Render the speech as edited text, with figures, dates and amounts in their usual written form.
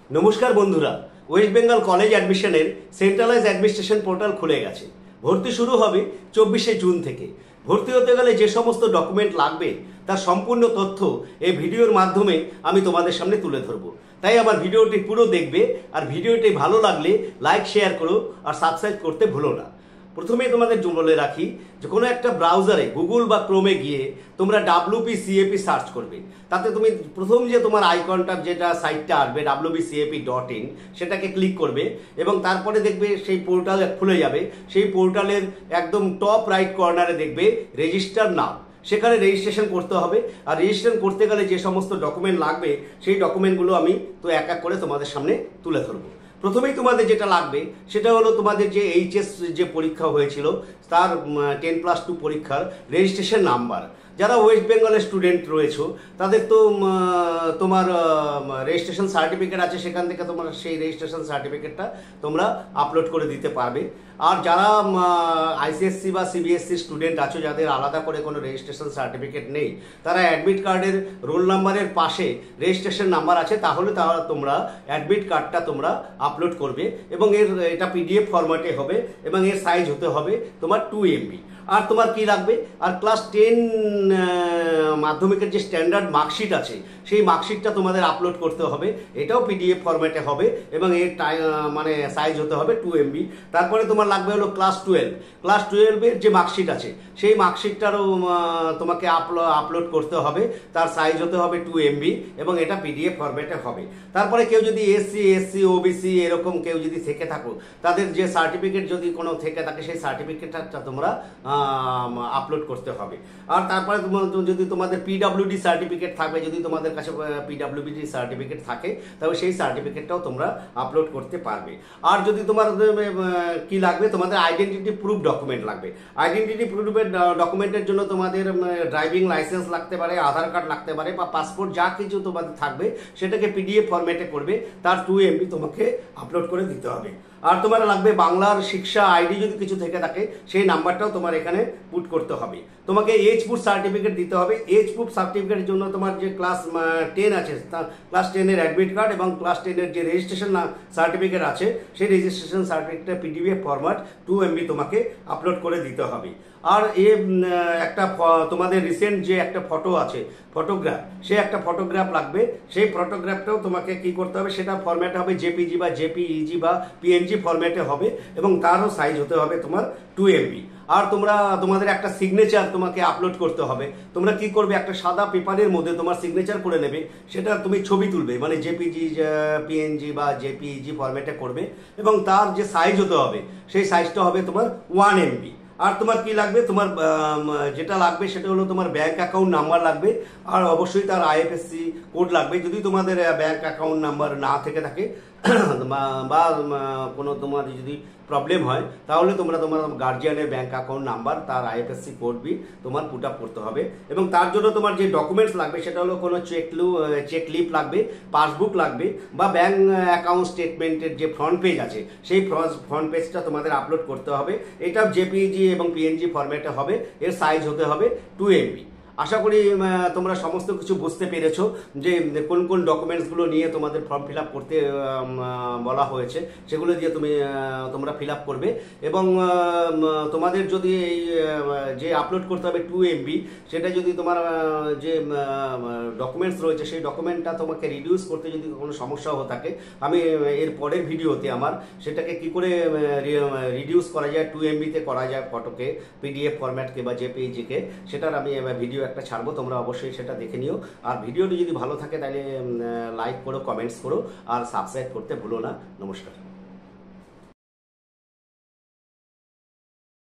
নমস্কার বন্ধুরা, West Bengal college অ্যাডমিশনের সেন্ট্রালাইজ অ্যাডমিনিস্ট্রেশন পোর্টাল খুলে গেছে। ভর্তি শুরু হবে 24শে জুন থেকে। ভর্তি হতে গেলে যে সমস্ত ডকুমেন্ট লাগবে তার সম্পূর্ণ তথ্য এই ভিডিওর মাধ্যমে আমি তোমাদের সামনে তুলে ধরবো। তাই আমার ভিডিওটি পুরো দেখবে, আর ভিডিওটি ভালো লাগলে লাইক শেয়ার করো আর সাবস্ক্রাইব করতে ভুলো না। প্রথমেই তোমাদের বলে রাখি যে কোনো একটা ব্রাউজারে গুগল বা ক্রোমে গিয়ে তোমরা WPCAP সার্চ করবে। তাতে তুমি প্রথম যে তোমার আইকনটা যেটা সাইটটা আসবে wpcap.in সেটাকে ক্লিক করবে এবং তারপরে দেখবে সেই পোর্টাল খুলে যাবে। সেই পোর্টালের একদম টপ রাইট কর্নারে দেখবে রেজিস্টার নাও, সেখানে রেজিস্ট্রেশন করতে হবে। আর রেজিস্ট্রেশন করতে গেলে যে সমস্ত ডকুমেন্ট লাগবে সেই ডকুমেন্টগুলো আমি তো এক এক করে তোমাদের সামনে তুলে ধরবো। প্রথমেই তোমাদের যেটা লাগবে সেটা হলো তোমাদের যে HS যে পরীক্ষা হয়েছিল তার 10+2 পরীক্ষার রেজিস্ট্রেশন নাম্বার। যারা ওয়েস্ট বেঙ্গলের স্টুডেন্ট রয়েছো তাদের তো তোমার রেজিস্ট্রেশন সার্টিফিকেট আছে, সেখান থেকে তোমার সেই রেজিস্ট্রেশন সার্টিফিকেটটা তোমরা আপলোড করে দিতে পারবে। আর যারা ICSC বা CBSC স্টুডেন্ট আছো, যাদের আলাদা করে কোনো রেজিস্ট্রেশন সার্টিফিকেট নেই, তারা অ্যাডমিট কার্ডের রোল নাম্বারের পাশে রেজিস্ট্রেশন নাম্বার আছে, তাহলে তোমরা অ্যাডমিট কার্ডটা তোমরা আপলোড করবে এবং এটা PDF ফরম্যাটে হবে এবং এর সাইজ হতে হবে তোমার 2 MB। আর তোমার কি লাগবে, আর ক্লাস 10 মাধ্যমিকের যে স্ট্যান্ডার্ড মার্কশিট আছে সেই মার্কশিটটা তোমাদের আপলোড করতে হবে। এটাও PDF ফরম্যাটে হবে এবং এর মানে সাইজ হতে হবে 2 MB। তারপরে তোমার লাগবে হলো ক্লাস 12-এর যে মার্কশিট আছে সেই মার্কশিটটারও তোমাকে আপলোড করতে হবে। তার সাইজ হতে হবে 2 MB এবং এটা PDF ফরম্যাটে হবে। তারপরে কেউ যদি SC SC OBC এরকম কেউ যদি থেকে থাকো, তাদের যে সার্টিফিকেট যদি কোনো থেকে থাকে সেই সার্টিফিকেটটা তোমরা আপলোড করতে হবে। আর তারপরে যদি তোমাদের PWD সার্টিফিকেট থাকবে, যদি তোমাদের কাছে PWD সার্টিফিকেট থাকে তবে সেই সার্টিফিকেটটাও তোমরা আপলোড করতে পারবে। আর যদি তোমার কি লাগবে, তোমাদের আইডেন্টিটি প্রুফ ডকুমেন্ট লাগবে। আইডেন্টিটি প্রুফের ডকুমেন্টের জন্য তোমাদের ড্রাইভিং লাইসেন্স লাগতে পারে, আধার কার্ড লাগতে পারে বা পাসপোর্ট, যা কিছু তোমাদের থাকবে সেটাকে PDF ফরম্যাটে করবে, তার 2 MB তোমাকে আপলোড করে দিতে হবে। আর তোমার লাগবে বাংলার শিক্ষা ID যদি কিছু থেকে থাকে সেই নাম্বারটাও তোমার এখানে পুট করতে হবে। তোমাকে এজ প্রুফ সার্টিফিকেট দিতে হবে। এজ প্রুফ সার্টিফিকেটের জন্য তোমার যে ক্লাস 10 আছে, ক্লাস 10-এর অ্যাডমিট কার্ড এবং ক্লাস 10-এর যে রেজিস্ট্রেশন সার্টিফিকেট আছে সেই রেজিস্ট্রেশন সার্টিফিকেটের PDF ফরম্যাট 2 MB তোমাকে আপলোড করে দিতে হবে। আর একটা তোমাদের রিসেন্ট যে একটা ফটো আছে, ফটোগ্রাফ, সে একটা ফটোগ্রাফ লাগবে। সেই ফটোগ্রাফটাও তোমাকে কি করতে হবে, সেটা ফরম্যাট হবে JPG বা JPEG বা PNG ফরম্যাটে হবে এবং তারও সাইজ হতে হবে তোমার 2 MB। আর তোমাদের একটা সিগনেচার তোমাকে আপলোড করতে হবে। তোমরা কি করবে, একটা সাদা পেপারের মধ্যে তোমার সিগনেচার করে নেবে, সেটা তুমি ছবি তুলবে, মানে JPG PNG বা JPEG ফরম্যাটে করবে এবং তার যে সাইজ হতে হবে সেই সাইজটা হবে তোমার 1 MB। আর তোমার কি লাগবে, তোমার যেটা লাগবে সেটা হলো তোমার ব্যাংক অ্যাকাউন্ট নাম্বার লাগবে আর অবশ্যই তার IFSC কোড লাগবে। যদি তোমাদের ব্যাংক অ্যাকাউন্ট নাম্বার না থেকে থাকে বা কোনো তোমার যদি প্রবলেম হয় তাহলে তোমার গার্জিয়ানের ব্যাংক অ্যাকাউন্ট নাম্বার, তার IFSC কোড তোমার পুট আপ করতে হবে। এবং তার জন্য তোমার যে ডকুমেন্টস লাগবে সেটা হলো কোনো চেক লিপ লাগবে, পাসবুক লাগবে বা ব্যাংক অ্যাকাউন্ট স্টেটমেন্টের যে ফ্রন্ট পেজ আছে সেই ফ্রন্ট পেজটা তোমাদের আপলোড করতে হবে। এটা JPEG এবং PNG ফরম্যাটে হবে, এর সাইজ হতে হবে 2 MB। আশা করি তোমরা সমস্ত কিছু বুঝতে পেরেছো যে কোন কোন ডকুমেন্টসগুলো নিয়ে তোমাদের ফর্ম ফিল আপ করতে বলা হয়েছে, সেগুলো দিয়ে তোমরা ফিল আপ করবে। এবং তোমাদের যদি এই যে আপলোড করতে হবে 2 MB, সেটা যদি তোমার যে ডকুমেন্টস রয়েছে সেই ডকুমেন্টটা তোমাকে রিডিউস করতে যদি কোনো সমস্যাও থাকে, আমি এর পরের ভিডিওতে আমার সেটাকে কি করে রিডিউস করা যায়, 2 MB-তে করা যায় ফটোকে, PDF ফরম্যাটকে বা JPEG-কে, সেটার আমি ভিডিও একটা ছাড়বো, তোমরা অবশ্যই সেটা দেখে নিও। আর ভিডিওটি যদি ভালো থাকে তাহলে লাইক করো, কমেন্টস করো আর সাবস্ক্রাইব করতে ভুলো না। নমস্কার।